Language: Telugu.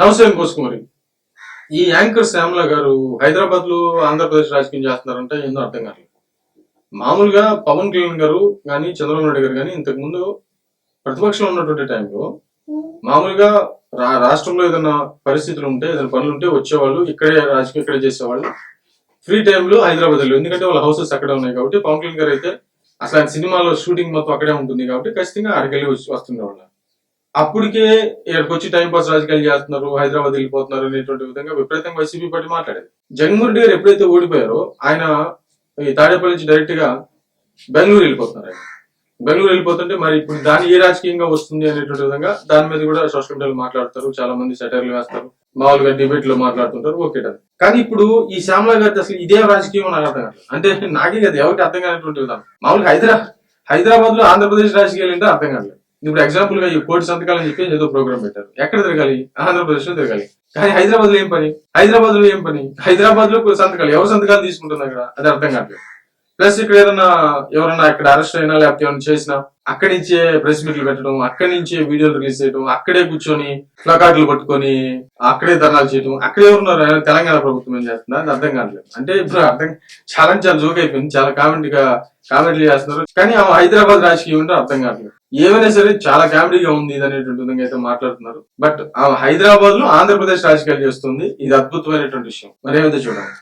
నమస్తే కోసుకుమరి. ఈ యాంకర్ శ్యామల గారు హైదరాబాద్ లో ఆంధ్రప్రదేశ్ రాజకీయం చేస్తున్నారంటే ఏందో అర్థం కాదు. మామూలుగా పవన్ కళ్యాణ్ గారు కానీ చంద్రబాబు నాయుడు గారు కానీ ఇంతకు ముందు ప్రతిపక్షంలో ఉన్నటువంటి టైంలో మామూలుగా రాష్ట్రంలో ఏదైనా పరిస్థితులు ఉంటే ఏదైనా పనులు ఉంటే వచ్చేవాళ్ళు, ఇక్కడే రాజకీయం ఇక్కడే చేసేవాళ్ళు. ఫ్రీ టైంలో హైదరాబాద్ లో, ఎందుకంటే వాళ్ళ హౌసెస్ అక్కడే ఉన్నాయి కాబట్టి. పవన్ కళ్యాణ్ గారు అయితే అసలు ఆయన సినిమాలో షూటింగ్ మొత్తం అక్కడే ఉంటుంది కాబట్టి ఖచ్చితంగా అక్కడికి వెళ్ళి వస్తుండేవాళ్ళు. అప్పటికే ఇక్కడికి వచ్చి టైం పాస్ రాజకీయాలు చేస్తున్నారు, హైదరాబాద్ వెళ్ళిపోతున్నారు అనేటువంటి విధంగా విపరీతంగా వైసీపీ పార్టీ మాట్లాడేది. జగన్మోహన్ రెడ్డి గారు ఎప్పుడైతే ఓడిపోయారో ఆయన ఈ తాడేపల్లి నుంచి డైరెక్ట్ గా బెంగళూరు వెళ్ళిపోతున్నారు. ఆయన బెంగళూరు వెళ్ళిపోతుంటే మరి ఇప్పుడు దాని ఏ రాజకీయంగా వస్తుంది అనేటువంటి విధంగా దాని మీద కూడా సోషల్ మీడియాలో మాట్లాడతారు, చాలా మంది సెటైర్లు వేస్తారు, మామూలుగా డిబేట్ లో మాట్లాడుతుంటారు. ఓకే కానీ ఇప్పుడు ఈ శ్యామలా గారి అసలు ఇదే రాజకీయం నాకు అర్థం కాదు. అంటే నాకే కదా ఎవరికి అర్థం కానటువంటి విధానం. మామూలుగా హైదరాబాద్ లో ఆంధ్రప్రదేశ్ రాజకీయాలు ఏంటో అర్థం కాలేదు. ఇప్పుడు ఎగ్జాంపుల్ గా ఈ కోటి సంతకాలు అని చెప్పి ఏదో ప్రోగ్రామ్ పెట్టారు. ఎక్కడ తిరగాలి? ఆంధ్రప్రదేశ్ లో తిరగాలి. కానీ హైదరాబాద్ లో ఏం పని? హైదరాబాద్ లో సంతకాలు ఎవరు సంతకాలు తీసుకుంటున్నారు అక్కడ? అది అర్థం కావట్లేదు. ప్లస్ ఇక్కడ ఎవరన్నా ఇక్కడ అరెస్ట్ అయినా లేకపోతే ఏమైనా చేసినా అక్కడి నుంచే ప్రెస్ మీట్లు పెట్టడం, అక్కడి నుంచే వీడియోలు రిలీజ్ చేయడం, అక్కడే కూర్చొని ప్లకార్డులు పట్టుకొని అక్కడే ధర్నాలు చేయడం. అక్కడే ఉన్నారు. తెలంగాణ ప్రభుత్వం ఏం చేస్తుందా? అది అర్థం కావట్లేదు. అంటే ఇప్పుడు చాలా జోక్ అయిపోయింది, చాలా కామెంట్లు చేస్తున్నారు. కానీ ఆ హైదరాబాద్ రాజకీయం అంటే అర్థం కావట్లేదు. ఏమైనా సరే చాలా కామెడీగా ఉంది ఇది అనేటువంటి విధంగా అయితే మాట్లాడుతున్నారు. బట్ ఆ హైదరాబాద్ లో ఆంధ్రప్రదేశ్ రాజకీయాలు చేస్తుంది, ఇది అద్భుతమైనటువంటి విషయం. మరేమైతే చూడాలి.